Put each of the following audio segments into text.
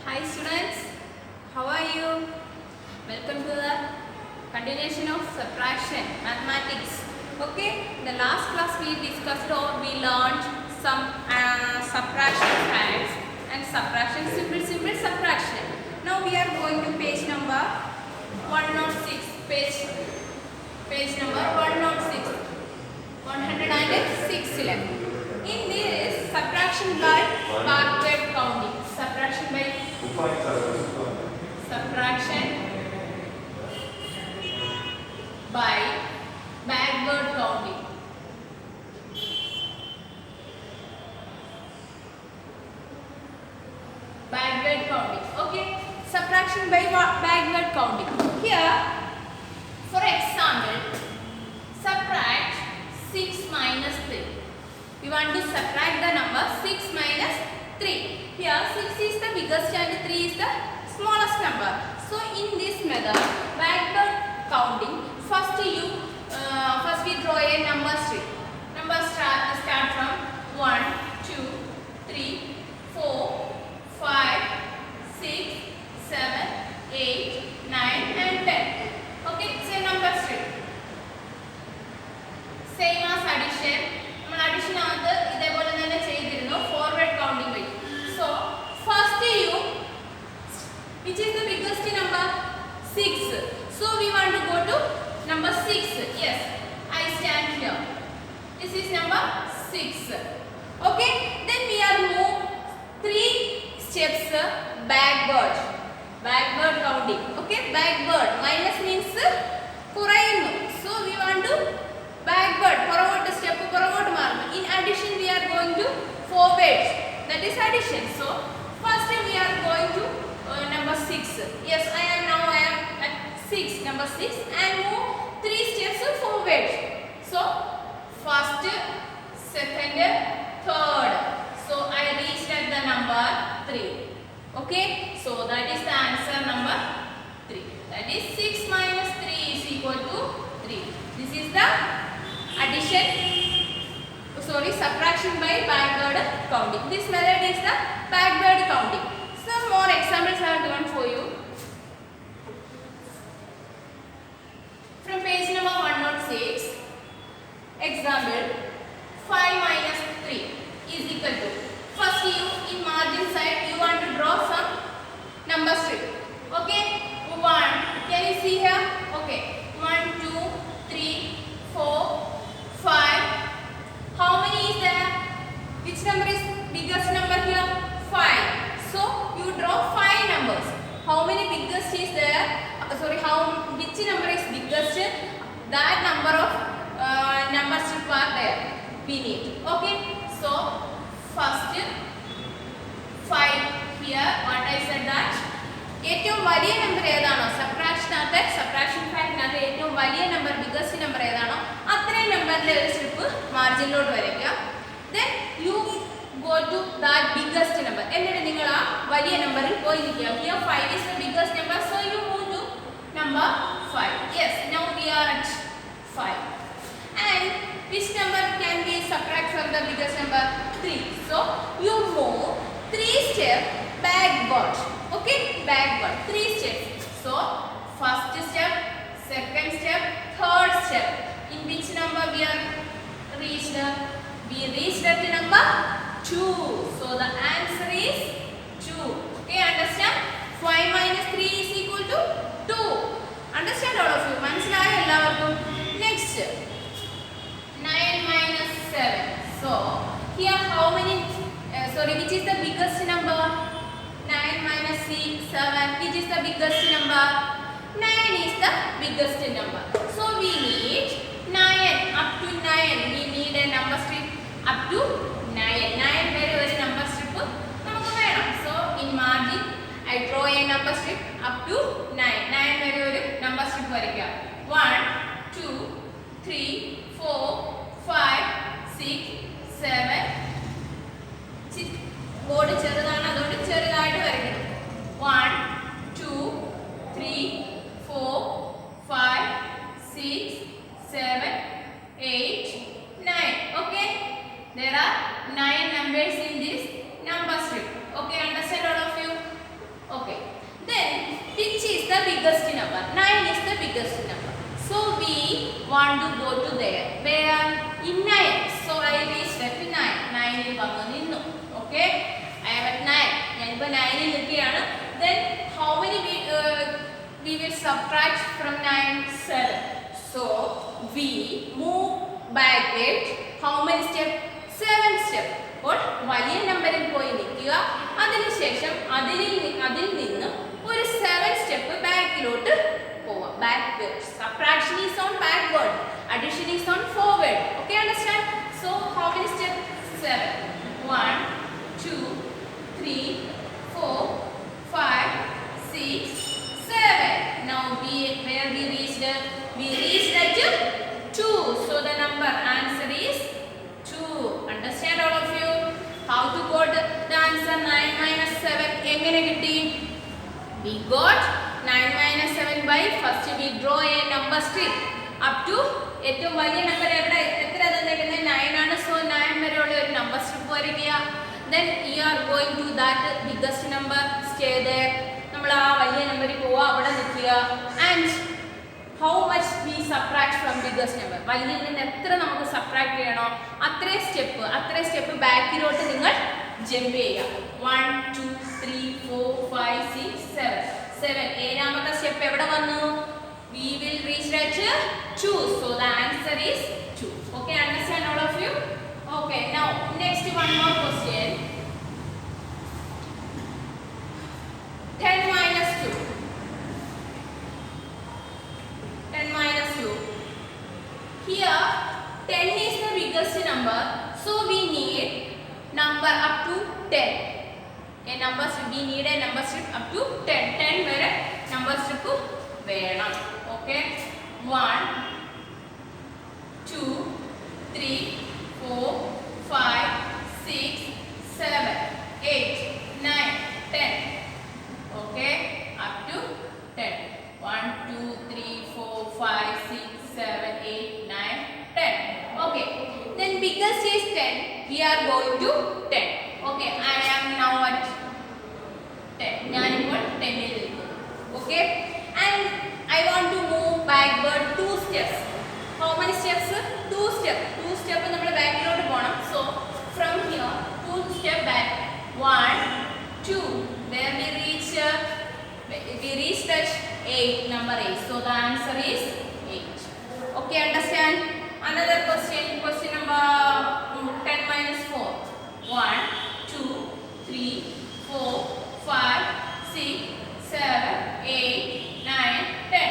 Hi students, how are you? Welcome to the continuation of subtraction mathematics. Okay, in the last class we discussed or we learned some subtraction facts and subtraction, simple subtraction. Now we are going to page number 106, page number 106, 106 left. In this subtraction by backward counting, subtraction by backward counting. Backward counting. Okay. Subtraction by backward counting. Here, for example, subtract 6 minus 3. We want to subtract the number 6 minus 3. Here 6 is the biggest and 3 is the smallest number. So in this method, backward counting, first we draw a number strip. Numbers start from 1, 2, 3, 4, 5, 6, 7, 8, 9 and 10. Okay, it's a number strip. Same as addition. Addition forward counting way. So first which is the biggest number? 6. So we want to go to number 6. Yes, I stand here. This is number 6. Okay, then we are move 3 steps backward counting. Okay, backward minus means kurayunnu. So we want to backward, forward step, forward mark. In addition, we are going to forward. That is addition. So first we are going to number 6. Yes, I am at 6, number 6, and move 3 steps forward. So first, second, third. So I reached at the number 3. Okay. So that is the answer number 3. That is 6 minus 3 is equal to 3. This is the subtraction by backward counting. This method is the backward counting. Some more examples are given for you. From page number 106, example 5 minus 3 is equal to, first in margin side you want to draw some number strip. Okay, 1, can you see here? Okay, 1, 2, 3, 4, 5. How many is there? Which number is biggest number here? 5. So you draw 5 numbers. How many biggest is there? Which number is biggest? That number of number strip are there. We need. Okay. So first 5 here. What I said that ഏറ്റവും വലിയ number ഏതാണോ subtraction ഫാക്ടിനകത്ത് ഏറ്റവും വലിയ number biggest number ഏതാണോ അത്രയും നമ്പറിലെ ഒരു strip മാർജിനിലോട്ട് വരയ്ക്കുക. Then you go to that biggest number. എന്നിട്ട് നിങ്ങൾ ആ വലിയ നമ്പറിൽ പോയി നിൽക്കുക. Here 5 is the biggest number, so you move to number 5. Yes, now we are at 5. And which number can we subtract from the biggest number? 3. So you move 3 steps backward. Okay, backward 3 steps. So first step, second step, third step. In which number we are reached? We reached at the number 2. So the answer is 2. Okay, understand? 5 minus 3 is equal to 2. Understand all of you? മനസ്സിലായോ എല്ലാവർക്കും? Next 9 minus 7. So here how many? Which is the biggest number? 9 minus 7. Which is the biggest number? 9 is the biggest number. So we need 9 up to 9. We need a number strip up to 9. 9 വരെ ഒരു number strip നമുക്ക് വേണം. So in margin I draw a number strip up to 9. 9 വരെ ഒരു number strip വരയ്ക്കുക. 1, 2, 3, 4, 5, 6, 7. Board ചെറുതാണ്, അതുകൊണ്ട് ചെറുതായിട്ട് വരയ്ക്കണം. 1, 2, 3, 4, 5, 6, 7, 8, 9. Okay, there are 9 numbers in this number strip. Okay, understand all of you? want to go to there. Where? In 9. So I reached at 9. 9 il vannu ninnu. Okay? I am at 9. ഞാൻ ഇപ്പോൾ 9 ൽ നിൽക്കുകയാണ്. Then how many we will subtract from 9? 7. So we move backward. How many steps? 7 steps. അപ്പോൾ വലിയ നമ്പറിൽ പോയി നിൽക്കുക. അതിനുശേഷം അതിൽ നിന്ന് ഒരു 7 സ്റ്റെപ്പ് ബാക്കിലോട്ട് പോവാം. Backward. Subtraction is on backward. Addition is on forward. Okay, understand? So how many steps? 7. 1, 2, 3, 4, 5, 6, 7. Now where we reached? We reached at 2. So the number answer is 2. Understand all of you? How to got the answer 9 minus 7? എങ്ങനെ കിട്ടി? We got 9 minus 7 by first we draw a number strip up to ഏറ്റവും വലിയ number എവിടെ എത്ര തന്നിരിക്കുന്നത് 9 ആണ്. So 9 വരെയുള്ള ഒരു നമ്പർ സ്ട്രിപ്പ് വരയ്ക്കുക. Then you are going to that biggest number, stay there. നമ്മൾ ആ വലിയ നമ്പറിൽ പോവുക, അവിടെ നിൽക്കുക. And how much we subtract from biggest number? വലിയ നിന്ന് എത്ര നമുക്ക് സബ്ട്രാക്ട് ചെയ്യണോ അത്രേ സ്റ്റെപ്പ് ബാക്കിലോട്ട് നിങ്ങൾ ജമ്പ് ചെയ്യുക. 1, 2, 3, 4, 5, 6, 7. ഏഴാമത്തെ സ്റ്റെപ്പ് എവിടെ വന്നു? We will reach at 2. So the answer is 2. Okay, understand all of you? Okay, now next one more question. 10 minus 2. 10 minus 2. Here 10 is the biggest number, so we need number up to 10. We need a number strip up to 10. 10 വരെ number strip വേണം. Okay, 1, 2, 3, 4, 5, 6, 7, 8, 9, 10. Okay, up to 10. 1, 2, 3, 4, 5, 6, 7, 8, 9, 10. Okay, then biggest is 10. We are going to 10. Okay, I am now at 10. ഞാനിപ്പോൾ 10 ൽ നിൽക്കുന്നു. Okay, and I want to move backward 2 steps. How many steps? 2 steps. 2 steps നമ്മൾ ബാക്കിലോട്ട് പോകണം. So from here 2 step back. 1, 2. Where we reach? We reached at 8. Number 8. So the answer is 8. Okay, understand? Another question. Question number 10 minus 4. 1, 2, 3, 4, 5, 6, 7, 8, 9, 10.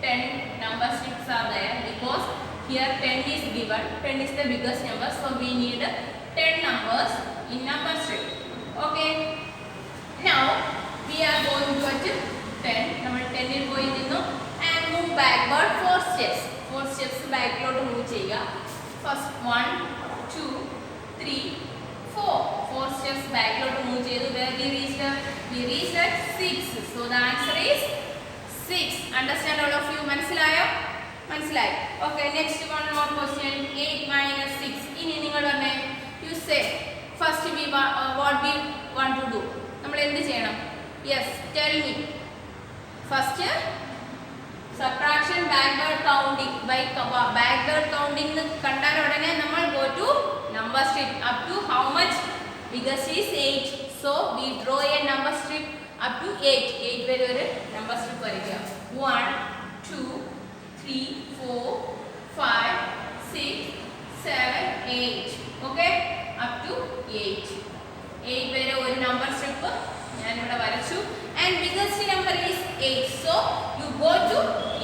10 number strips are there because here 10 is given. 10 is the biggest number, so we need 10 numbers in number strip. Okay, now we are going to at 10. നമ്മൾ 10 ൽ പോയി നിന്നു and move backward 4 steps. 4 steps ബാക്കിലോട്ട് move ചെയ്യുക. First 1, 2, 3, 4. 4 steps ബാക്കിലോട്ട് move ചെയ്തു. Where we reached? We reached at 6. So the answer is 6. Understand all of you? മനസ്സിലായോ? മനസ്സിലായി. Okay, next one more question. 8 minus 6. ഇനി നിങ്ങൾ പറഞ്ഞേ, you say first we what we want to do. നമ്മൾ എന്ത് ചെയ്യണം? Yes, tell me. First subtraction backward counting. By backward counting കണ്ടാൽ ഉടനെ നമ്മൾ go to number strip up to how much? Biggest is 8. So we draw a number strip up to 8. 8 വരെ ഒരു number strip വരയ്ക്കുക. 1, 2, 3, 4, 5, 6, 7, 8. Okay, up to 8. 8 വരെ ഒരു number strip ഞാൻ ഇവിടെ വരച്ചു. And biggest number is 8. So you go to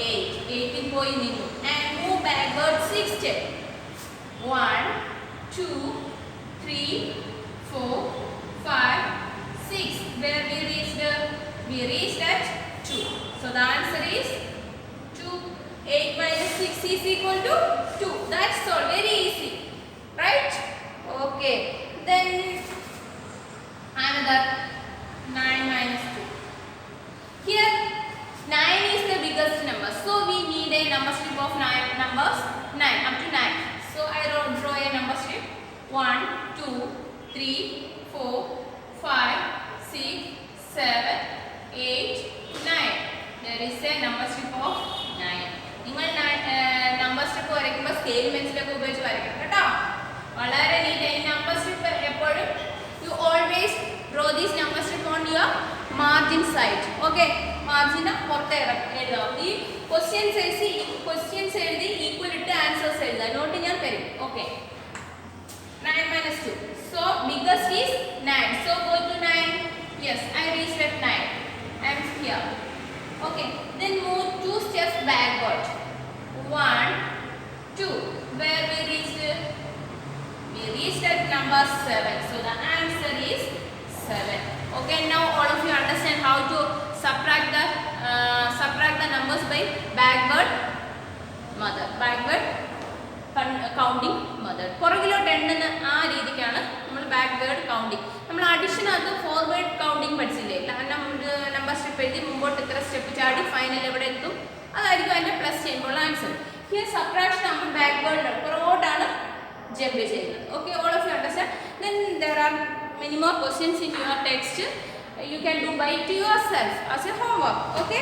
8. 8 ൽ പോയി നിന്നു and move backward 6 steps. 1, 2, 3, 4, 5, 6. Where we reached? We reached at 2. So the answer is 2. 8 minus 6 is equal to 2. That's all. Very easy. Right? Okay. Then another 9 minus 2. Here 9 is the biggest number. So we need a number strip of 9 numbers. 9 up to 9. So I draw a number strip. 1, 2, 3, 4, 5, 6, 7, 8, 9. There is a number strip of 9. നിങ്ങൾ number strip വരയ്ക്കുമ്പോൾ scale പെൻസിലൊക്കെ ഉപയോഗിച്ച് വരയ്ക്കണം കേട്ടോ. വളരെ neat. ഈ number strip എപ്പോഴും you always draw these number strip on your margin side. Okay, മാർജിന് പുറത്ത് എഴുതാം. ഈ ക്വസ്റ്റ്യൻസ് എഴുതി ഈക്വൽ ഇട്ട് ആൻസേഴ്സ് എഴുതാം. നോട്ട് ഞാൻ തരും. Okay, 9 minus 2. So biggest is 9. So go to 9. Yes, I reached at 9. I am here. Okay, then move 2 steps backward. 1, 2. Where we reached? We reached at number 7. So the answer is 7. Okay, now all of you understand how to subtract the numbers by backward counting method. പുറകിലോട്ട് എണ്ണുന്ന ആ രീതിക്കാണ് നമ്മൾ backward counting. നമ്മൾ അഡിഷനകത്ത് forward counting പഠിച്ചില്ലേ? Number step എഴുതി മുമ്പോട്ട് ഇത്ര സ്റ്റെപ്പ് ചാടി ഫൈനൽ എവിടെ എത്തും, അതായിരിക്കും അതിൻ്റെ പ്ലസ് ചെയ്യുമ്പോൾ ആൻസർ. ഹിയർ സബ്ട്രാക്ഷൻ നമ്മൾ ബാക്ക്വേർഡ് പുറകോട്ടാണ് ജമ്പ് ചെയ്യുന്നത്. Okay, all of you understand. Then there are many more questions in your text. You can do by to yourself as a homework. Okay,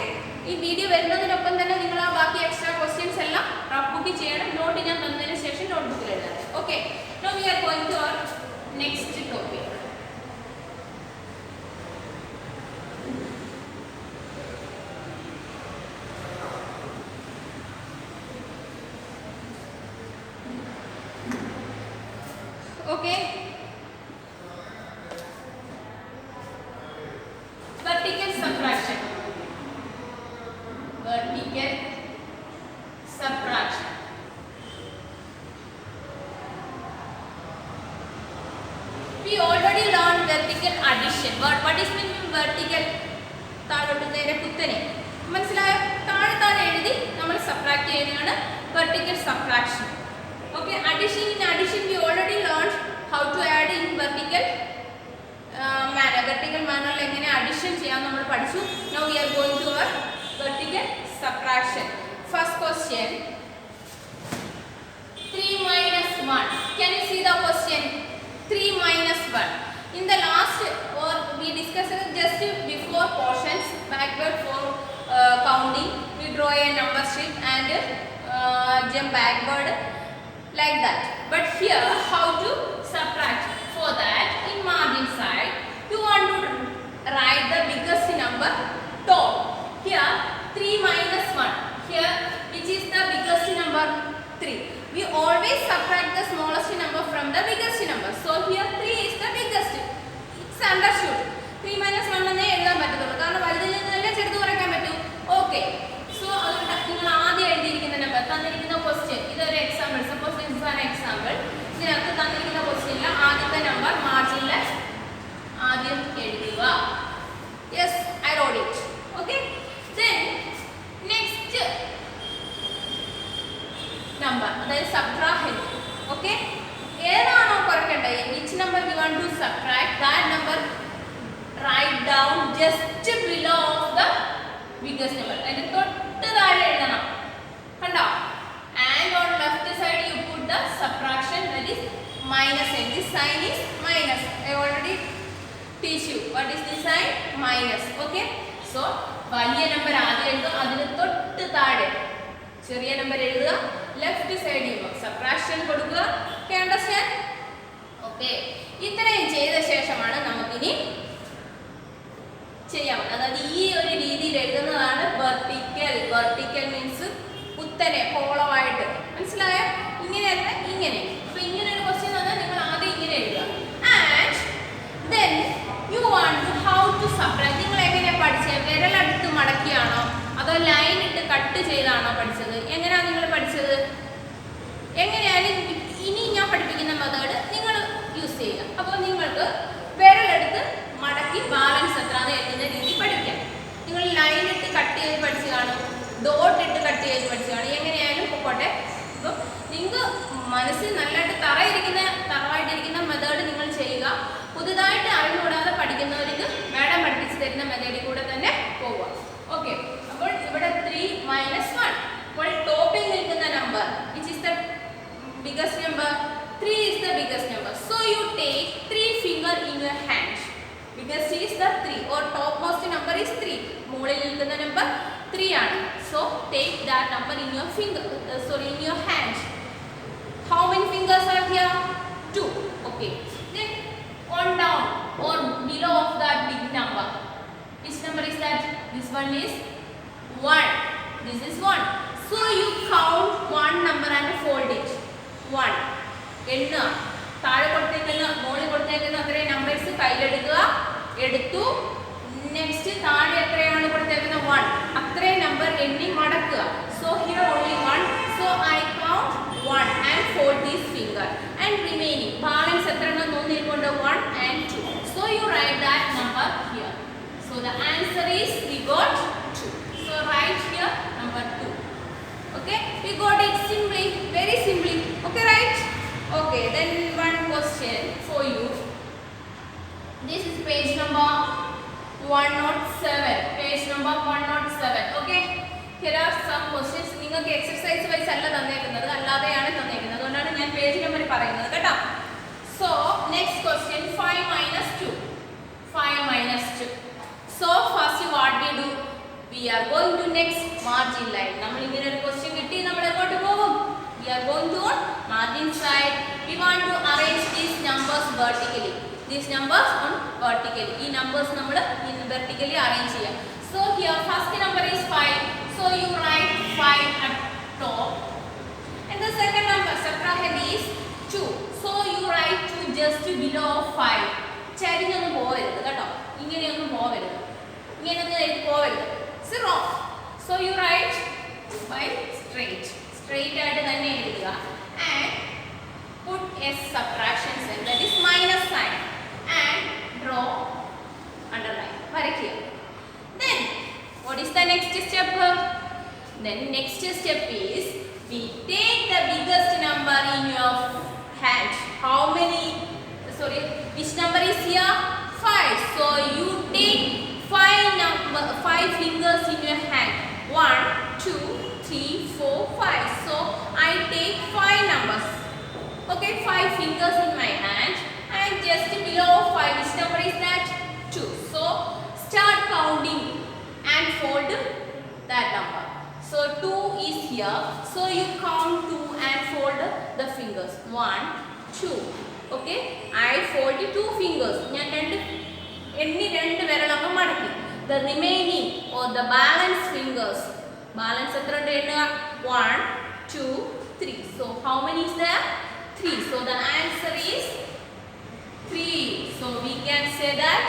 ഈ video വരുന്നതിനൊപ്പം തന്നെ നിങ്ങൾ ആ ബാക്കി extra questions എല്ലാം റഫ് ബുക്കിൽ ചെയ്യണം. നോട്ട് ഞാൻ തന്നതിന് ശേഷം നോട്ട് ബുക്കിൽ എഴുതാം. Okay, now we are going to our next topic. Okay, vertical subtraction. Vertical subtraction. We already learned vertical addition. What is mean vertical? താഴോട്ട് നേരെ കുത്തനെ മനസ്സിലായോ? താഴെ എഴുതി നമ്മൾ സബ്ട്രാക്ട് ചെയ്യുന്നതാണ് vertical subtraction. Okay, addition. In addition we already learned how to add in vertical manner. Vertical manner എങ്ങനെ addition ചെയ്യാൻ നമ്മൾ പഠിച്ചു. Now we are going to our vertical subtraction. First question, 3 minus 1. Can you see the question? 3 minus 1. In the last or we discussed just before portions backward for counting. We draw a number strip and jump backward like that. But here how to subtract? For that, in margin side you want to write the biggest number top. Here 3 minus 1. Here which is the biggest number? 3. We always subtract the smallest number from the biggest number. So here 3 is the biggest. It's understood. 3 minus 1 എന്നേ എഴുതാൻ പറ്റത്തുള്ളൂ. കാരണം വലുതിൽ നിന്നല്ലേ ചെറുത് കുറയ്ക്കാൻ പറ്റൂ. Okay, so അതുകൊണ്ട് നിങ്ങൾ ആദ്യം എഴുതിയിരിക്കുന്ന നമ്പർ തന്നിരിക്കുന്ന ക്വസ്റ്റ്യൻ, ഇതൊരു example. Suppose this is an example. ഇതിനകത്ത് തന്നിരിക്കുന്ന ക്വസ്റ്റ്യനിൽ ആദ്യത്തെ നമ്പർ മാർജിനിൽ ആദ്യം എഴുതുക. Yes, I wrote it. Okay, then next number, അതായത് സബ്ട്രാക്ട്. ഓക്കെ, ഏതാണോ കുറയ്ക്കേണ്ടത്, which number you want to subtract, that number write down just below of the biggest number. അതിന്റെ തൊട്ട് താഴെ എഴുതണം. കണ്ടോ? And on left side you put the subtraction, that is minus. And this sign is minus. I already teach you what is this sign? Minus. Okay, so വലിയ number ആദ്യം എഴുതുക, അതിന് തൊട്ട് താഴെ ചെറിയ നമ്പർ എഴുതുക, ലെഫ്റ്റ് സൈഡ് സബ്ട്രാക്ഷൻ കൊടുക്കുക. Okay, understand? Okay, ഇത്രയും ചെയ്ത ശേഷമാണ് നമുക്കിനി ചെയ്യാം. അതായത് ഈ ഒരു രീതിയിൽ എഴുതുന്നതാണ് വെർട്ടിക്കൽ. വെർട്ടിക്കൽ മീൻസ് കുത്തനെ കോളമായിട്ട്. മനസ്സിലായോ? ഇങ്ങനെയല്ല, ഇങ്ങനെ. അപ്പൊ ഇങ്ങനെ ഒരു ക്വസ്റ്റ്യൻ വന്നാൽ നിങ്ങൾ ആദ്യം ഇങ്ങനെ എഴുതുക. And then you want to how to subtract. നിങ്ങൾ എങ്ങനെയാണ് പഠിച്ചത്? വിരലെടുത്ത് മടക്കിയാണോ അതോ ലൈൻ ഇട്ട് കട്ട് ചെയ്താണോ പഠിച്ചത്? എങ്ങനെയാണ് നിങ്ങൾ പഠിച്ചത്? എങ്ങനെയായാലും ഇനി ഞാൻ പഠിപ്പിക്കുന്ന മെത്തേഡ് നിങ്ങൾ യൂസ് ചെയ്യുക. അപ്പോൾ നിങ്ങൾക്ക് വിരലെടുത്ത് മടക്കി ബാലൻസ് എത്രയാണെന്ന് എഴുതുന്ന രീതി പഠിക്കാം. നിങ്ങൾ ലൈൻ ഇട്ട് കട്ട് ചെയ്ത് പഠിച്ചു കാണും, ഡോട്ട് ഇട്ട് കട്ട് ചെയ്ത് പഠിച്ചു കാണും. എങ്ങനെയായാലും പൊക്കോട്ടെ. അപ്പം നിങ്ങൾക്ക് മനസ്സിൽ നല്ലതായിട്ട് തറവായിട്ടിരിക്കുന്ന മെത്തേഡ് നിങ്ങൾ ചെയ്യുക. പുതുതായിട്ട് അറിഞ്ഞുകൂടാതെ പഠിക്കുന്നവർക്ക് മാഡം പഠിപ്പിച്ച് തരുന്ന മെത്തേഡിൽ കൂടെ തന്നെ പോവുക. ഓക്കെ, അപ്പോൾ ഇവിടെ 3 minus 1. അപ്പോൾ ടോപ്പിൽ നിൽക്കുന്ന number which is the biggest number? 3 is the biggest number. So you take 3 finger in your hand. Biggest is the 3 or topmost number is 3. മുകളിൽ നിൽക്കുന്ന നമ്പർ 3 ആണ്. So take that number in your finger, in your hand. fingers are here? 2. Okay. Then on down or below of that big number. Which number is that? This one is 1. This is 1. So you count one number and fold it. 1. എണ്ണുക. താഴെ കൊടുത്തേക്കുന്ന മുകളിൽ കൊടുത്തേക്കുന്ന അത്രയും numbers കയ്യിലെടുക്കുക. എടുത്തു. Next താഴെ എത്രയാണ് കൊടുത്തേക്കുന്ന 1. അത്രയും number എണ്ണി മടക്കുക. So here only 1. So I count 1 and fold this finger. And remaining balance എത്രയെണ്ണം തോന്നിയിട്ടുണ്ട് 1 and 2. So you write that number here. So the answer is we got 2. So write here number 2. Okay, we got it simply, very simply. Okay, right? Okay, then one question for you. This is page number 107. Page number 107. Okay, here are some questions. നിങ്ങൾക്ക് exercise vice അല്ല തന്നേക്കുന്നത്, അല്ലാതെയാണ് തന്നേക്കുന്നത്. അതുകൊണ്ടാണ് ഞാൻ page number പറയുന്നത് കേട്ടോ. So next question, 5 minus 2. 5 minus 2. So first what we do? We are going to next margin line. നമ്മൾ ഇങ്ങനെ ഒരു question കിട്ടി നമ്മൾ എങ്ങോട്ട് പോകും? We are going to margin side. We want to arrange these numbers vertically. These numbers on vertically. ഈ numbers നമ്മൾ vertically arrange ചെയ്യാം. So here first number is 5. So you write 5 at top. And the second number subtract is 2. So you write 2 just below 5. ചരിഞ്ഞൊന്നും പോവരുത് കേട്ടോ. ഇങ്ങനെയൊന്നും പോവരുത്. ഇങ്ങനെയൊന്നും പോവരുത്. It's wrong. So you write 5 straight. Straight ആയിട്ട് തന്നെ എഴുതുക. And put a subtraction sign, that is minus sign, and draw underline. വരയ്ക്കുക. Then what is the next step? Then next step is we take the biggest number in your hand. How many? Sorry, which number is here? 5. So you take 5 fingers in your hand. 1, 2, 3, 4, 5. So I take 5 numbers. Okay, 5 fingers in my hand, and just below 5, which number is that? 2. So start counting and fold that number. So 2 is here. So you count 2 and fold the fingers. 1, 2. Okay, I fold 2 fingers. ഞാൻ രണ്ട് വിരലങ്ങ് മടക്കി. The remaining or the balance fingers. Balance എത്ര ഉണ്ട് എണ്ണുക? 1, 2, 3. So how many is there? 3. So the answer is 3. So we can say that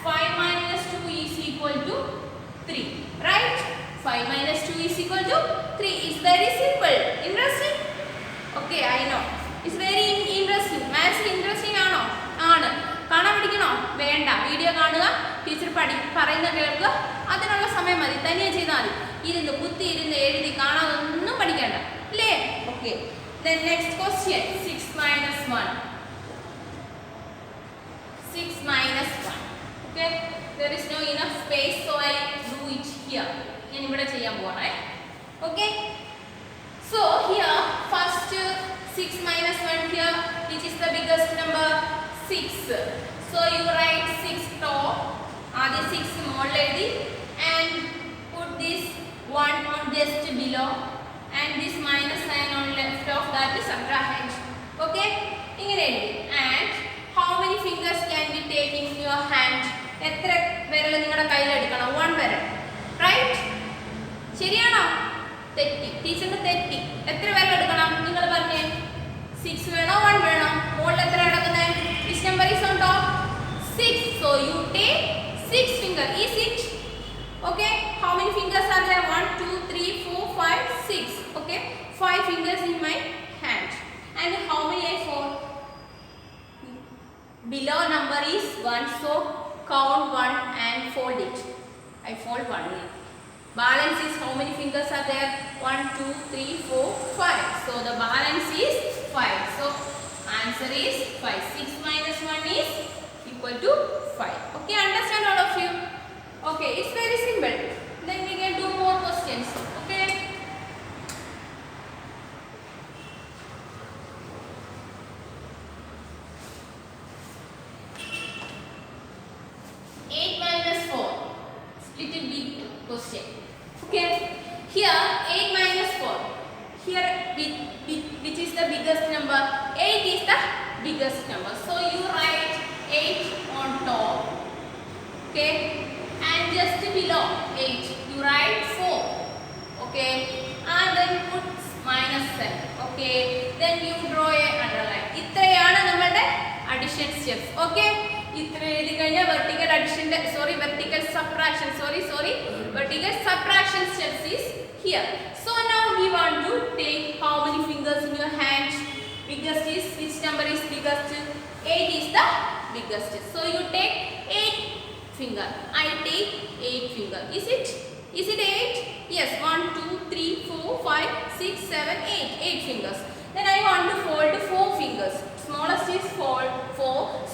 5 minus 2 is equal to 3. Right? 5 minus 2 is equal to 3. It's very simple. Interesting? Okay, I know. It's very interesting. Maths interesting ആണോ? ആണ്. കാണാൻ പഠിക്കണോ? വേണ്ട. Video കാണുക, teacher പറയുന്ന കേൾക്കുക. അതിനുള്ള സമയം മതി. തനിയെ ചെയ്താൽ മതി. ഇരുന്ന് കുത്തി ഇരുന്ന് എഴുതി കാണാതൊന്നും പഠിക്കണ്ട. അല്ലേ? Okay. Then next question, 6 minus 1. 6 minus 1. Okay? There is no enough space, so I do it here. ഞാൻ ഇവിടെ ചെയ്യാൻ പോവാണേ. Okay? So here first 6 minus 1 here, which is the biggest number? 6. So you write 6 top. ആദ്യം 6 മുകളിൽ എഴുതി and put this 1 on just below and this minus sign on left of that is subtract. Okay? ഇങ്ങനെ എഴുതി. And how many fingers can we take in your hand? എത്ര വിരൽ നിങ്ങളുടെ കയ്യിൽ എടുക്കണം? 1 വിരൽ. Right? ശരിയാണോ? തെറ്റി. ടീച്ചറിന് തെറ്റി. എത്ര വിരൽ എടുക്കണം? നിങ്ങൾ പറഞ്ഞേ. 6 വേണോ 1 വേണോ? മുകളിൽ എത്ര കിടക്കുന്നത്? Which number is on top? 6. So you take 6 fingers. Is it? Okay? How many fingers are there? 1, 2, 3, 4, 5, 6. Okay? 5 fingers in my hand. And how many I fold? Below number is 1. So count 1 and fold it. I fold 1. Balance is how many fingers are there? 1, 2, 3, 4, 5. So the balance is 5. So answer is 5. 6 minus 1 is equal to 5. Okay, understand all of you? Okay, it's very simple. Then we can do more questions. Okay. Little big question. Okay, here 8 minus 4. Here which is the biggest number? 8 is the biggest number. So you write 8 on top. Okay, and just below 8 you write 4. Okay, and then put minus 7. Okay, then you draw a underline. ഇത്രയാണ് നമ്മുടെ addition steps. Okay, ഇത്ര എഴുതി കഴിഞ്ഞാൽ vertical addition vertical subtraction vertical subtraction steps is here. So now we want to take how many fingers in your hand? Biggest is, which number is biggest? 8 is the biggest. So you take 8 finger. I take 8 finger. Is it 8? Yes. 1 2 3 4 5 6 7 8. 8 fingers. Then I want to fold 4 fingers. Smallest is 4.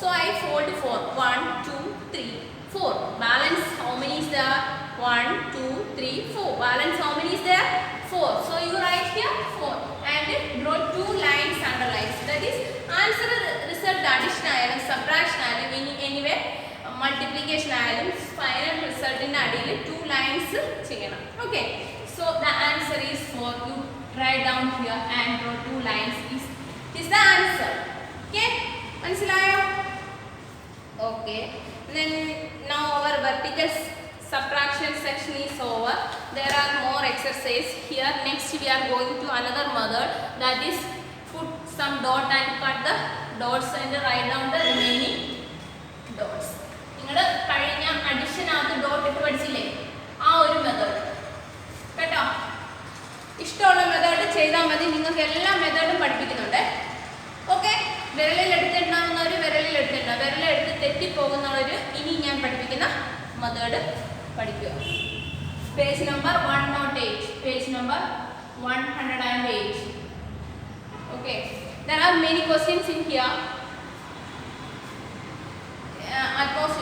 So I fold 4. 1 2 3 4. Balance how many is there? 1 2 3 4. Balance how many is there? 4. So you write here 4 and draw 2 lines underlines. That is answer result addition ആയാലും subtraction ആയാലും anyway multiplication ആയാലും final result in അടിയിൽ 2 lines ചെയ്യണം. Okay, so the answer is 4. You write down here and draw 2 lines. Is the answer. Okay, മനസ്സിലായോ? Okay, then now our vertical subtraction section is over. There are more exercise here. Next we are going to another method, that is put some dot and cut the dots and write down the remaining dots. നിങ്ങളുടെ കഴിഞ്ഞ addition ആദ്യം dot ഇട്ട് പഠിച്ചില്ലേ, ആ ഒരു method കേട്ടോ. ഇഷ്ടമുള്ള method ചെയ്താൽ മതി. നിങ്ങൾക്ക് എല്ലാ മെത്തേഡും പഠിപ്പിക്കുന്നുണ്ട്. ഓക്കെ, വിരലിൽ എടുത്തിട്ടുണ്ടാവുന്നവർ വിരലെടുത്ത് തെറ്റിപ്പോകുന്നവർ ഇനി ഞാൻ പഠിപ്പിക്കുന്ന മെത്തേഡ് പഠിക്കുക. Page number 108. Page number 108. Okay, there are many questions in here. Almost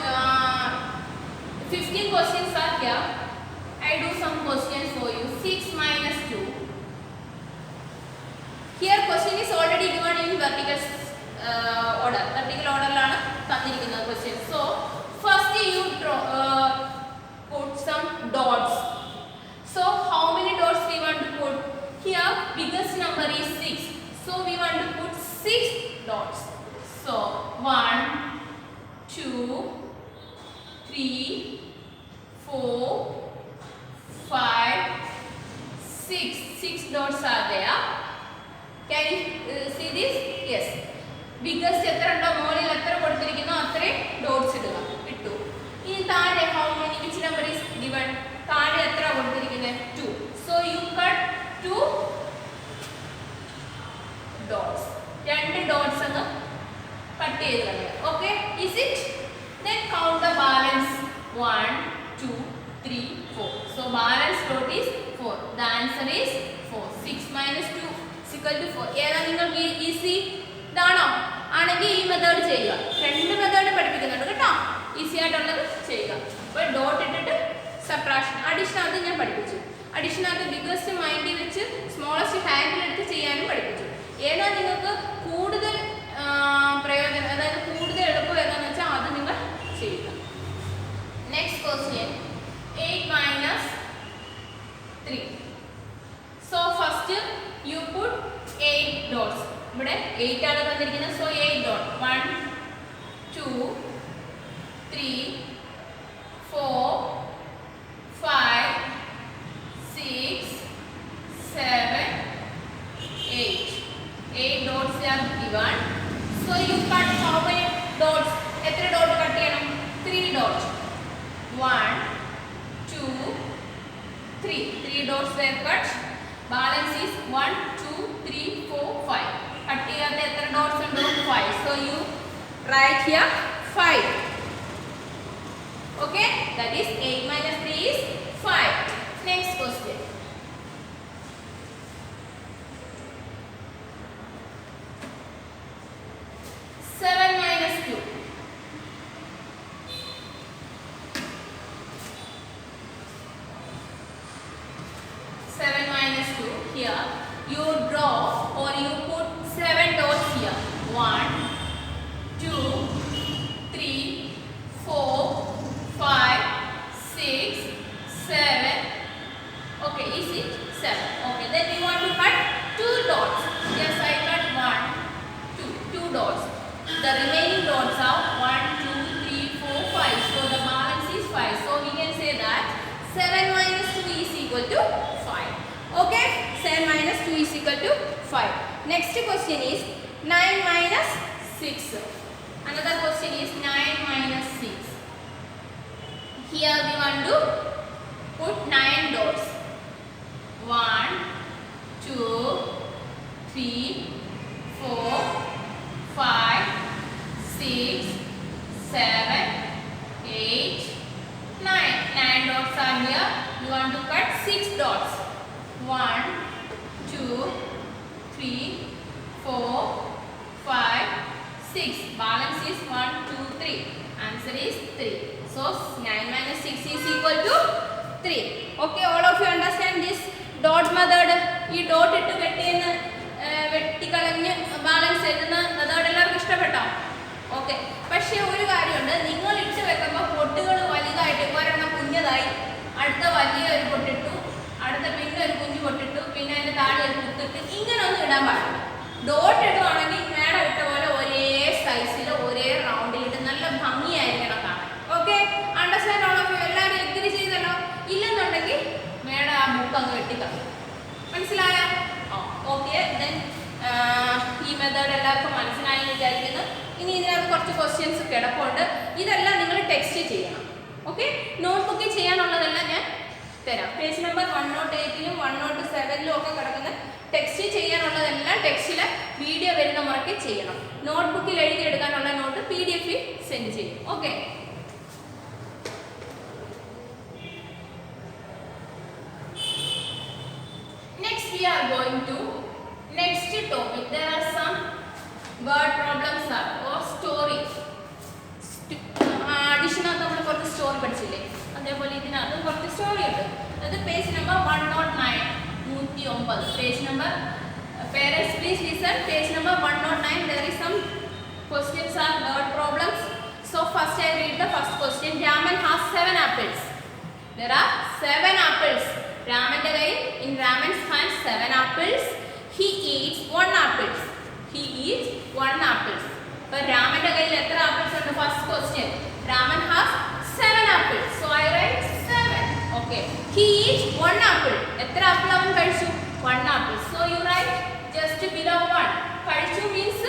15 questions are here. I do some questions for you. 6 minus 2. Here question is already given in vertical order. Vertical order ലാണ് തന്നിരിക്കുന്നത് question. So first you draw put some dots. So how many dots we want to put? Here biggest number is 6. So we want to put 6 dots. So 1 2 3 4 5 6 dots are there. Can you see this? Yes. Biggest എത്ര ഉണ്ടോ മോളിൽ എത്ര കൊടുത്തിരിക്കുന്നോ അത്രയും dots ഇടുക. ഇട്ടു. ഇനി താഴെ how many, which number is given? താഴെ എത്ര കൊടുത്തിരിക്കുന്നത്? 2. So you cut 2 dots. 2 dots അങ്ങ് കട്ട് ചെയ്ത് കളയുക. Okay, is it? Then count the balance. 1 2 3 4. So balance dot is 4. The answer is 4. 6 minus 2 is equal to 4. ഏതാ നിങ്ങൾക്ക് ഈസി? ഇതാണോ? ആണെങ്കിൽ ഈ മെത്തേഡ് ചെയ്യുക. രണ്ട് മെത്തേഡ് പഠിപ്പിക്കുന്നുണ്ട് കേട്ടോ. ഈസി ആയിട്ടുള്ളത് ചെയ്യുക. അപ്പോൾ ഡോട്ട് ഇട്ടിട്ട് സബ്ട്രാക്ഷൻ അഡീഷൻ അത് ഞാൻ പഠിപ്പിച്ചു. അഡീഷനകത്ത് ബിഗ്ഗസ്റ്റ് മൈൻഡിൽ വെച്ച് സ്മോളസ്റ്റ് ഹാൻഡിൽ എടുത്ത് ചെയ്യാനും പഠിപ്പിച്ചു. ഏതാ നിങ്ങൾക്ക് കൂടുതൽ പ്രയോജനം, അതായത് കൂടുതൽ എളുപ്പം ഏതാണെന്ന് വെച്ചാൽ അത് നിങ്ങൾ ചെയ്യുക. Next question 8 minus 3. So first you put 8 dots. ഇവിടെ 8 ആണ് തന്നിരിക്കുന്നത്. So 8 dot. 1 2 3 4 5 6 7 8. 8 dots are given. So you cut how many dots? എത്ര ഡോട്ട് കട്ട് ചെയ്യണം? 3 dots. 1 2 3. 3 dots were cut. Balance is 1 2 3 4 5. Cut ചെയ്യാതെ എത്ര dots ഉണ്ടോ? 5. So you write here 5. Okay, that is 8 minus 3 is 5. Next question. 7 minus 2. 7 minus 2. Here you draw or you put 7 dots here. 1 2 3 4 5 6 7. Okay, is it 7? Okay, then we want to cut the remaining dots are 1, 2, 3, 4, 5. So the balance is 5. So we can say that 7 minus 2 is equal to 5. Okay, 7 minus 2 is equal to 5. Next question is 9 minus 6. Another question is 9 minus 6. Here we want to put 9 dots. 1, 2, 3, 4, 5, 6, 7, 8, 9. 9 dots are here. You want to cut 6 dots. 1, 2, 3, 4, 5, 6. Balance is 1, 2, 3. Answer is 3. So 9 minus 6 is equal to 3. Okay, all of you understand this dot method? ഈ dot ഇട്ട് വെട്ടിക്കളഞ്ഞ് balance എഴുതുന്ന method എല്ലാവർക്കും ഇഷ്ടപ്പെട്ടോ? Okay. പക്ഷേ ഒരു കാര്യമുണ്ട്, നിങ്ങൾ ഇട്ട് വെക്കുമ്പോൾ പൊട്ടുകൾ വലുതായിട്ട് ഒരെണ്ണം കുഞ്ഞതായി, അടുത്ത വലിയ ഒരു പൊട്ടിട്ടു, അടുത്ത പിന്നെ ഒരു കുഞ്ഞു പൊട്ടിട്ടു, പിന്നെ അതിൻ്റെ താഴെ ഒരു കുത്തിട്ട്, ഇങ്ങനൊന്നും ഇടാൻ പാടില്ല. ഡോട്ട് ഇടുവാണെങ്കിൽ മേഡം ഇട്ട പോലെ ഒരേ സൈസിൽ ഒരേ റൗണ്ടിലിട്ട് നല്ല ഭംഗിയായിരിക്കണം കാണാൻ. Okay, understand all of you? എല്ലാവരും എഗ്രി ചെയ്തല്ലോ? ഇല്ലെന്നുണ്ടെങ്കിൽ മേഡം ആ ബുക്ക് അങ്ങ് വെട്ടിക്കളയും. മനസ്സിലായോ? ഓക്കെ, ദെൻ ഈ മെത്തേഡ് എല്ലാവർക്കും മനസ്സിലായി വിചാരിക്കുന്നു. ഇനി ഇതിനകത്ത് കുറച്ച് ക്വസ്റ്റ്യൻസ് കിടപ്പുണ്ട്. ഇതെല്ലാം നിങ്ങൾ ടെക്സ്റ്റ് ചെയ്യണം. ഓക്കെ, നോട്ട്ബുക്കിൽ ചെയ്യാനുള്ളതെല്ലാം ഞാൻ തരാം. പേജ് നമ്പർ 108ലും 107ലും ഒക്കെ കിടക്കുന്ന ടെക്സ്റ്റ് ചെയ്യാനുള്ളതെല്ലാം ടെക്സ്റ്റിൽ വീഡിയോ വരുന്ന മുറയ്ക്ക് ചെയ്യണം. നോട്ട്ബുക്കിൽ എഴുതിയെടുക്കാനുള്ള നോട്ട് PDF സെൻഡ് ചെയ്യും. Okay, next we are going to next topic. There are some word problems or story. അഡീഷനകത്ത് നമ്മൾ കുറച്ച് സ്റ്റോറി പഠിച്ചില്ലേ, അതേപോലെ ഇതിനകത്തും കുറച്ച് സ്റ്റോറി ഉണ്ട്. അത് page number 109, 109. Page number, parents please listen, page number 109. There is some questions are word problems. So first I read the first question. Raman has 7 apples. There are 7 apples. Ramന്റെ കയ്യിൽ, in Raman's hand 7 apples. He eats 1 apple. He eats 1 apple. അപ്പോൾ രാമന്റെ കയ്യിൽ എത്ര apples ഉണ്ട്? First question. Raman has 7 apples. So I write 7. Okay. He eats 1 apple. എത്ര apple അവൻ കഴിച്ചു? 1 apple. So you write just below 1. കഴിച്ചു means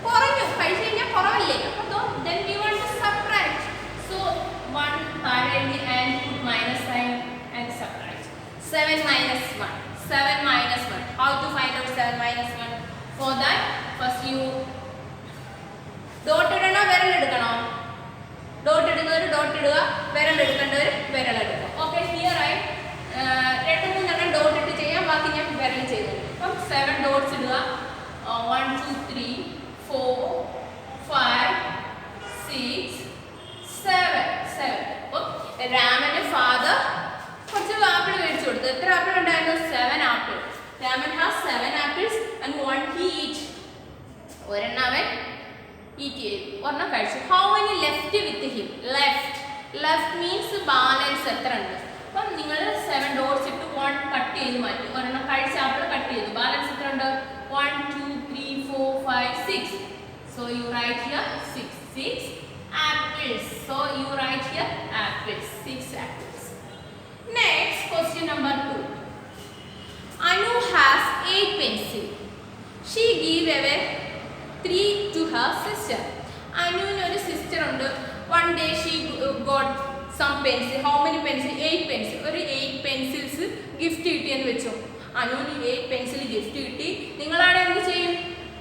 കുറഞ്ഞു. കഴിച്ചു കഴിഞ്ഞാൽ കുറവല്ലേ? അപ്പോൾ then we want to subtract. So 1 താഴെ എഴുതി and put minus sign and subtract. 7 minus 1. 7 minus 1. How to find out 7 minus 1? For that, first you dot ഇടണോ വിരൽ എടുക്കണോ? ഡോട്ട് ഇടുന്നവർ ഡോട്ട് ഇടുക, വിരൽ എടുക്കേണ്ടവർ വിരൽ എടുക്കുക. ഓക്കെ, ഹിയർ ആയി 2-3 ഡോട്ട് ഇട്ട് ചെയ്യാം, ബാക്കി ഞാൻ വിരൽ ചെയ്തു. അപ്പം 7 ഡോട്ട്സ് ഇടുക. 1, 2, 3, 4, 5, 6, 7. അപ്പം രാമന്റെ ഫാദർ കുറച്ച് ആപ്പിൾ മേടിച്ചു കൊടുത്തു. എത്ര ആപ്പിൾ ഉണ്ടായിരുന്നു? 7 apple. Raman has 7 apples and 1 he eat. ഒരെണ്ണം അവൻ eat ചെയ്തു, ഒരെണ്ണം കഴിച്ചു. How many left with him? Left means balance എത്ര ഉണ്ട്? അപ്പം നിങ്ങൾ 7 ഡോട്ട്സ് ഇട്ട് 1 കട്ട് ചെയ്ത് മാറ്റി, ഒരെണ്ണം കഴിച്ച ആപ്പിൾ കട്ട് ചെയ്തു. ബാലൻസ് എത്ര ഉണ്ട്? 1, 2, 3, 4, 5, 6. So you write here 6 apples. So you write here apples, 6 apples. Next, question number 2. Anu has 8 pencils. She gave away 3 to her sister. Anuവിന് ഒരു സിസ്റ്റർ ഉണ്ട്. One day she got some pencil. How many pencils? 8 pencils. ഒരു 8 pencils gift കിട്ടിയെന്ന് വെച്ചോ. അനുവിന് 8 pencil gift കിട്ടി. നിങ്ങളാണ് എന്ത് ചെയ്യും?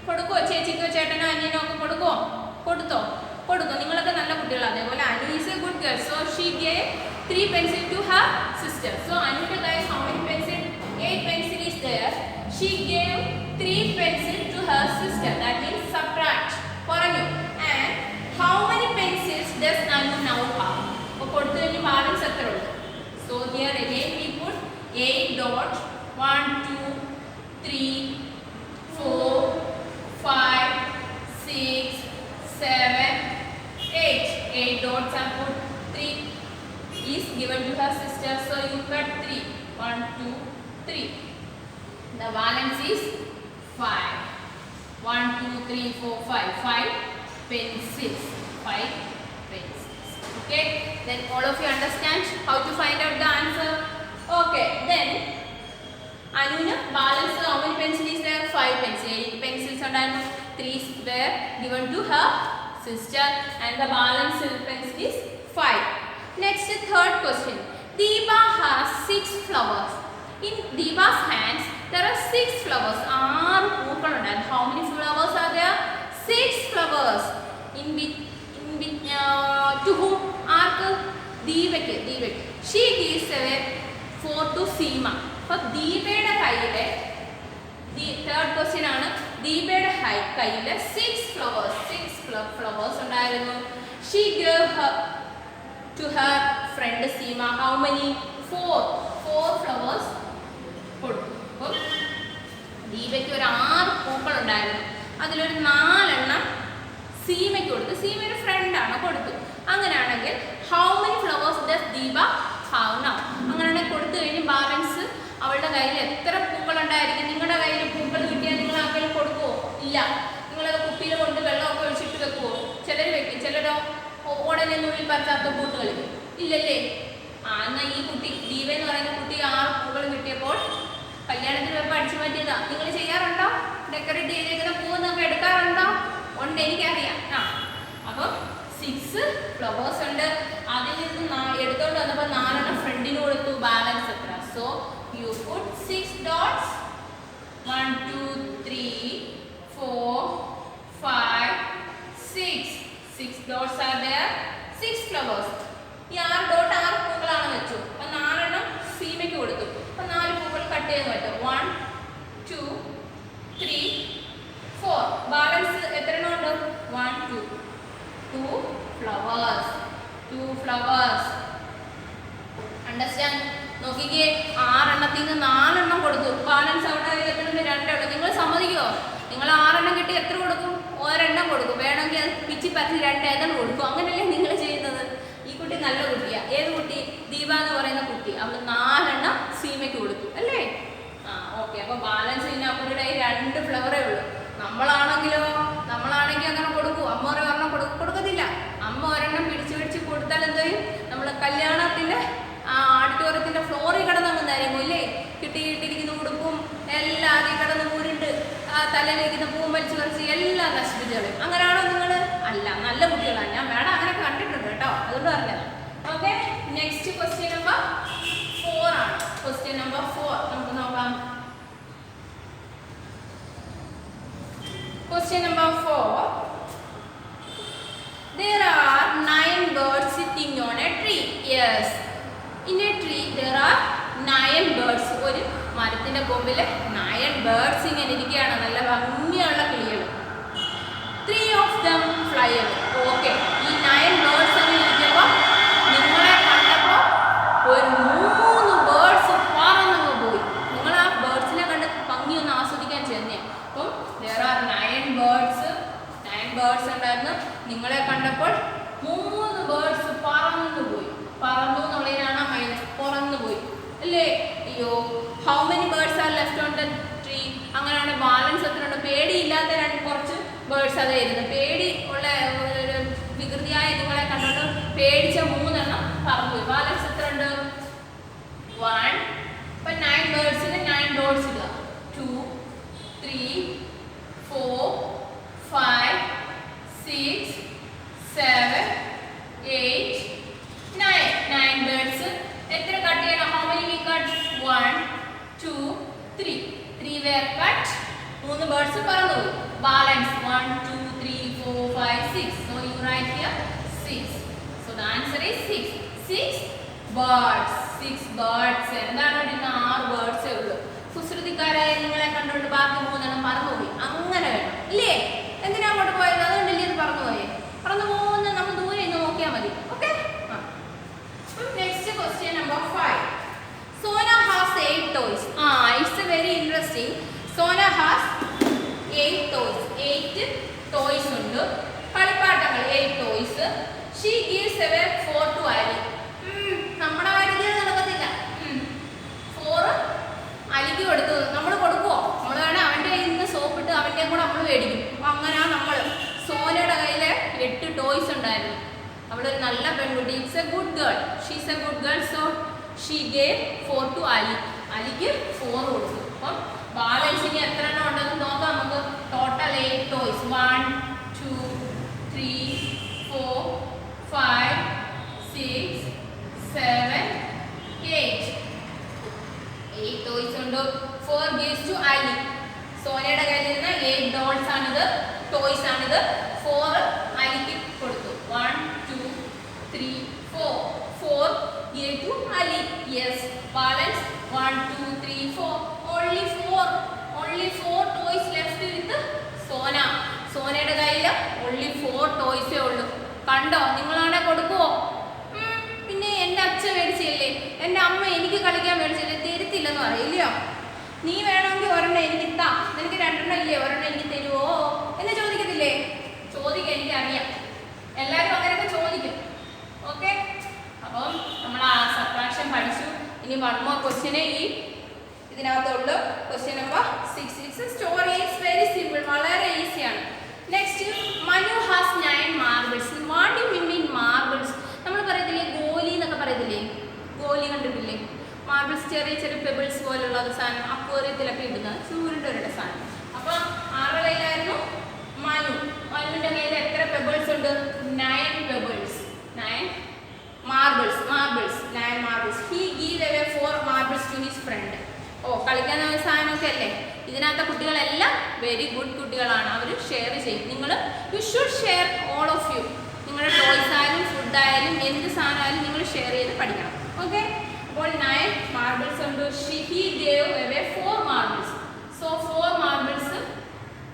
കൊടുക്കോ? ചേച്ചിക്കോ ചേട്ടനോ അനിയനോ ഒക്കെ കൊടുക്കോ? കൊടുത്തോ? കൊടുക്കും. നിങ്ങളൊക്കെ നല്ല കുട്ടികളാണ്. അതേപോലെ Anu is A good girl. So she gave 3 pencils to her sister. So അനുവിന്റെ കയ്യിൽ how many pencils? 8 pencils is there. She gave 3 pencils to her sister. That means subtract. കുറഞ്ഞു. And how many pencils does Anu now have? അപ്പോൾ കൊടുത്തു കഴിഞ്ഞ് balance എത്ര ഉണ്ട്? So here again we put 8 dot 1, 2, 3, 4, 5, 6, 7, 8. 8 dots are put. 3 is given to her sister. So you cut 3. 1, 2, 3. The balance is 5. 1, 2, 3, 4, 5. 5 pencils. 5 pencils. Okay. Then all of you understand how to find out the answer. Okay. Then Anuna balance how many pencils is there? 5 pencils. 8 pencils and 3 were given to her sister and the balance pencil is 5. Next, third question. Deepa has 6 flowers. In Deepa's hands there are 6 flowers. How many flowers are there? 6 flowers. To whom? Deepake. She gives away 4 to Seema. അപ്പോൾ ദീപയുടെ കയ്യിലെ third question ആണ്. ദീപയുടെ കയ്യിലെ 6 flowers ഉണ്ടായിരുന്നു. She gave her to her friend Seema how many? 4 flowers കൊടുത്തു. അപ്പോൾ ദീപയ്ക്ക് ഒരു 6 പൂക്കൾ ഉണ്ടായിരുന്നു. അതിലൊരു 4 എണ്ണം സീമയ്ക്ക് കൊടുത്തു. സീമയുടെ ഫ്രണ്ടാണ് കൊടുത്തു. അങ്ങനെയാണെങ്കിൽ how many flowers does Deepa have now? അങ്ങനെയാണെങ്കിൽ കൊടുത്തു കഴിഞ്ഞ് ബാലൻസ് അവളുടെ കയ്യിൽ എത്ര പൂക്കൾ ഉണ്ടായിരിക്കും? നിങ്ങളുടെ കയ്യിൽ പൂക്കൾ കിട്ടിയാൽ നിങ്ങൾ ആ കയ്യിൽ കൊടുക്കുമോ? ഇല്ല. നിങ്ങളത് കുപ്പിയിൽ കൊണ്ട് വെള്ളമൊക്കെ ഒഴിച്ചിട്ട് വെക്കുമോ? ചിലർ വെക്കും, ചിലരോ ഉടനെ നുള്ളിൽ പറ്റാത്ത പൂട്ട് കളിക്കും. ഇല്ലല്ലേ? എന്നാൽ ഈ കുട്ടി ദീപ എന്ന് പറയുന്ന കുട്ടി 6 പൂക്കൾ കിട്ടിയപ്പോൾ കല്യാണത്തിന് പോയപ്പോൾ അടിച്ചു മാറ്റിയതാ. നിങ്ങൾ ചെയ്യാറുണ്ടോ? ഡെക്കറേറ്റ് ചെയ്തേക്കുന്ന പൂവെന്നൊക്കെ എടുക്കാറുണ്ടോ? ഉണ്ട്, എനിക്കറിയാം. അപ്പം 6 ഫ്ലവേഴ്സ് ഉണ്ട്. അതിൽ നിന്ന് എടുത്തോണ്ട് വന്നപ്പോൾ 4 എണ്ണം ഫ്രണ്ടിന് കൊടുത്തു. ബാലൻസ് എത്ര? So you put 6 dots. 1 2 3 4 5 6. 6 dots are there. 6 flowers. ഈ 6 ഡോട്ട് 6 പൂക്കളാണ് വെച്ചു. അപ്പോൾ 4 എണ്ണം സീമയ്ക്ക് കൊടുത്തു. അപ്പോൾ 4 പൂക്കൾ കട്ട് ചെയ്ത് പറ്റും. 1 2 3 4. ബാലൻസ് എത്ര എണ്ണം ഉണ്ട്? 1 2 flowers. Understand? നോക്കിക്കേ, 6 എണ്ണത്തിൽ നിന്ന് 4 എണ്ണം കൊടുത്തു. ബാലൻസ് അവിടെ എത്ര? 2 എണ്ണം. നിങ്ങൾ സമ്മതിക്കുമോ? നിങ്ങൾ 6 എണ്ണം കിട്ടി എത്ര കൊടുക്കും? 1 എണ്ണം കൊടുക്കും. വേണമെങ്കിൽ അത് പിച്ചി പറ്റി 2 എണ്ണം കൊടുക്കും. അങ്ങനെയല്ലേ നിങ്ങൾ ചെയ്യുന്നത്? ഈ കുട്ടി നല്ല കുട്ടിയാണ്. ഏത് കുട്ടി? ദീപ എന്ന് പറയുന്ന കുട്ടി. അവൾ 4 എണ്ണം സീമയ്ക്ക് കൊടുത്തു അല്ലേ? ഓക്കെ. അപ്പോൾ ബാലൻസ് പിന്നെ അവരുടെ 2 ഫ്ലവറേ ഉള്ളൂ. നമ്മളാണെങ്കിൽ അങ്ങനെ കൊടുക്കും. അമ്മ ഒരെണ്ണം കൊടുക്കത്തില്ല. അമ്മ ഒരെണ്ണം പിടിച്ച് കൊടുത്താൽ എന്ത് ചെയ്യും? നമ്മൾ കല്യാണത്തിൻ്റെ ഓഡിറ്റോറിയത്തിൻ്റെ ഫ്ലോറിൽ കിടന്നങ്ങ് നരങ്ങും ഇല്ലേ? കിട്ടിയിരിക്കുന്ന ഉടുപ്പും എല്ലാം അതിൽ കിടന്ന് ഊരിണ്ട് തലയിലേക്കുന്ന പൂവും വലിച്ചു കുറച്ച് എല്ലാം നശിപ്പിച്ചു കളയും. അങ്ങനെയാണോ നിങ്ങൾ? അല്ല, നല്ല കുട്ടികളാണ്. ഞാൻ മേഡം അങ്ങനെ കണ്ടിട്ടുണ്ട് കേട്ടോ, അതുകൊണ്ട് പറഞ്ഞത്. ഓക്കെ. നെക്സ്റ്റ് ക്വസ്റ്റ്യൻ നമ്പർ 4 ആണ്. ക്വസ്റ്റ്യൻ നമ്പർ 4 നമുക്ക് നോക്കാം. Question number 4. There are 9 birds sitting on a tree. Yes. In a tree there are 9 birds. ഒരു മരത്തിന്റെ കൊമ്പിൽ 9 birds ഇങ്ങനെ ഇരിക്കുകയാണ്. നല്ല ഭംഗിയുള്ള കിളികൾ. 3 of them fly away. Okay. ഈ 9 birds അങ്ങനെ ഇരിക്കുമ്പോൾ നിങ്ങളെ കണ്ടപ്പോൾ ഒരു 3 birds പറന്നങ്ങ് പോയി. നിങ്ങൾ ആ ബേർഡ്സിനെ കണ്ട് ഭംഗിയൊന്ന് ആസ്വദിക്കാൻ ചെന്നേ. അപ്പം there are 9 birds ഉണ്ടായിരുന്നു. നിങ്ങളെ കണ്ടപ്പോൾ 3 birds പറന്നു എന്നുള്ളതിനാണ് മൈനസ്. പറന്നു പോയി അല്ലേ? അയ്യോ, how many birds are left on the tree? അങ്ങനെയാണ് ബാലൻസ് എത്ര ഉണ്ട്? പേടിയില്ലാത്ത കുറച്ച് ബേർഡ്സ് അതായിരുന്നു. പേടി ഉള്ള വികൃതിയായ നിങ്ങളെ കണ്ടോണ്ട് പേടിച്ച 3 എണ്ണം പറന്നുപോയി. ബാലൻസ് എത്ര ഉണ്ട്? 1. ഇപ്പം 9 ബേർഡ്സിന് 9 ഡോട്ട്സ് ഇടുക. 2 3 4 5 6 7 8 9 birds. എത്ര കട്ട് ചെയ്യണം? How many we cut? 1 2 3 were cut. 3 birds പറന്നുപോയി. Balance 1 2 3 4 5 6. So you write here 6. So the answer is 6 birds. 6 birds. എന്താണ്? 6 birds ഉള്ളൂ. കുസൃതിക്കാരായ നിങ്ങളെ കണ്ടുകൊണ്ട് ബാക്കി 3 എണ്ണം പറന്നുപോയി. അങ്ങനെ വേണം ഇല്ലേ? എന്തിനാ അങ്ങോട്ട് പോയത്? അതുകൊണ്ടല്ലേ ഇത് പറന്നുപോയേ? പറന്നു പോകുന്ന നമ്മൾ ദൂരെ ഇന്ന് നോക്കിയാൽ മതി. Okay. Next question number 5. Sona has 8 toys. It's very interesting. Sona has 8 toys. 8 toys ഉണ്ട്. കളിപ്പാട്ടങ്ങൾ 8 toys. She gives away 4 to Ali. നമ്മുടെ കാര്യത്തിൽ നടക്കത്തില്ല. 4 അലിക്ക് കൊടുത്തു. നമ്മൾ കൊടുക്കുമോ? നമ്മൾ വേണേൽ അവൻ്റെ കയ്യിൽ നിന്ന് സോപ്പിട്ട് അവൻ്റെ കൂടെ നമ്മൾ മേടിക്കും. അപ്പം അങ്ങനെയാണ് നമ്മൾ സോനയുടെ കയ്യിലെ അവളൊരു നല്ല പെൺകുട്ടി. It's a good girl. She's a good girl. So she gave 4 to Ali. അലിക്ക് 4 കൊടുത്തു. അപ്പം ബാലൻസ് ഇനി എത്ര എണ്ണം ഉണ്ടെന്ന് നോക്കാം നമുക്ക്. Total 8 toys. 1 2 3 4 5 6 7 8 ടോയ്സ് ഉണ്ട്. 4 gives to Ali. സോനയുടെ കയ്യിലിരുന്ന 8 ഡോൾസ് ആണിത്, ടോയ്സ് ആണിത്. 4 അലിക്ക് കൊടുത്തു. 1 2 3 4 4 gave to Ali. Yes, balance 1 2 3 4. Only 4 toys left with Sona. സോനയുടെ കയ്യിൽ only 4 ടോയ്സേ ഉള്ളൂ. കണ്ടോ? നിങ്ങളാണെ കൊടുക്കുവോ? പിന്നെ എൻ്റെ അച്ഛൻ മേടിച്ചില്ലേ, എൻ്റെ അമ്മ എനിക്ക് കളിക്കാൻ മേടിച്ചില്ലേ, തരുത്തില്ലെന്ന് പറയില്ലയോ? നീ വേണമെങ്കിൽ ഒരെണ്ണം എനിക്ക് താ, നിനക്ക് 2 എണ്ണം ഇല്ലേ, ഒരെണ്ണം എനിക്ക് തരുമോ എന്ന് ചോദിക്കത്തില്ലേ? ചോദിക്കാൻ എനിക്കറിയാം. എല്ലാവരും അങ്ങനെയൊക്കെ ചോദിക്കും. ഓക്കെ, അപ്പം നമ്മൾ ആ സബ്ട്രാക്ഷൻ പഠിച്ചു. ഇനി 1 more ക്വസ്റ്റ്യനെ ഈ ഇതിനകത്തുള്ളൂ. Question number 6. Story is very simple, വളരെ ഈസിയാണ്. Next, Manu has 9 marbles. What you mean marbles? നമ്മൾ പറയത്തില്ലേ ഗോലി എന്നൊക്കെ പറയത്തില്ലേ? ഗോലി കണ്ടിട്ടില്ലേ? മാർബിൾസ് ചെറിയ ചെറിയ പെബിൾസ് പോലുള്ള ഒരു സാധനം, അക്വേറിയത്തിലൊക്കെ ഇടുന്ന ചൂരുണ്ടൊരുടെ സാധനം. അപ്പം ആരുടെ കയ്യിലായിരുന്നു? മനുവിൻ്റെ കയ്യിൽ എത്ര പെബിൾസ് ഉണ്ട്? 9 pebbles. 9 marbles. 9 marbles. He give away 4 marbles to his friend. Oh, കളിക്കാൻ സാധനമൊക്കെ അല്ലേ? ഇതിനകത്തെ കുട്ടികളെല്ലാം വെരി ഗുഡ് കുട്ടികളാണ്. അവർ ഷെയർ ചെയ്യും. നിങ്ങൾ you should share all of you. നിങ്ങളുടെ ടോയ്സ് ആയാലും ഫുഡായാലും എന്ത് സാധനമായാലും നിങ്ങൾ ഷെയർ ചെയ്ത് പഠിക്കണം. ഓക്കെ, അപ്പോൾ 9 മാർബിൾസ് ഉണ്ട്. He gave away 4 marbles. So 4 marbles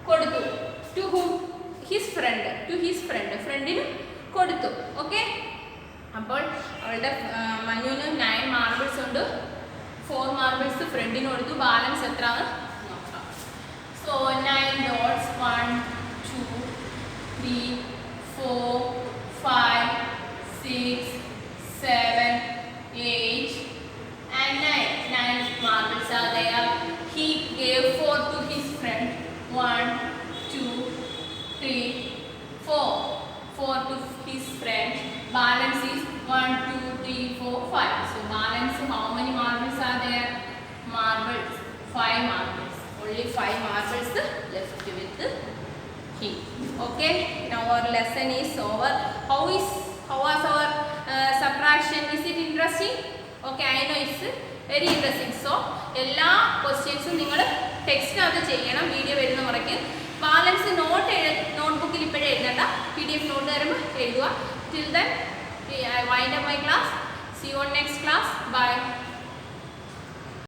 കൊടുത്തു. To whom? His friend. ഫ്രണ്ടിന് കൊടുത്തു. ഓക്കെ, അപ്പോൾ അവളുടെ മനുവിന് 9 മാർബിൾസ് ഉണ്ട്. 4 മാർബിൾസ് ഫ്രണ്ടിന് കൊടുത്തു. ബാലൻസ് എത്രയാണ് നോക്കാം. So 9 dots. 1 2 3 4 5 6 7 8 and 9 marbles are there. He gave 4 to his friend. 1 2 3 4 to his friend. Balance is 1 2 3 4 5. So balance, how many marbles are there? Marbles 5 marbles. Only 5 marbles left with him. Okay, now our lesson is over. How was our subtraction? Is it interesting? Okay, I know it's very interesting. So എല്ലാ ക്വസ്റ്റ്യൻസും നിങ്ങൾ ടെക്സ്റ്റിനകത്ത് ചെയ്യണം. Video വരുന്ന മുറയ്ക്ക് balance നോട്ട്ബുക്കിൽ ഇപ്പോഴേ എഴുതണ്ട, PDF not തരുമ്പോൾ എഴുതുക. Till then, I wind up my class. See you on next class. Bye.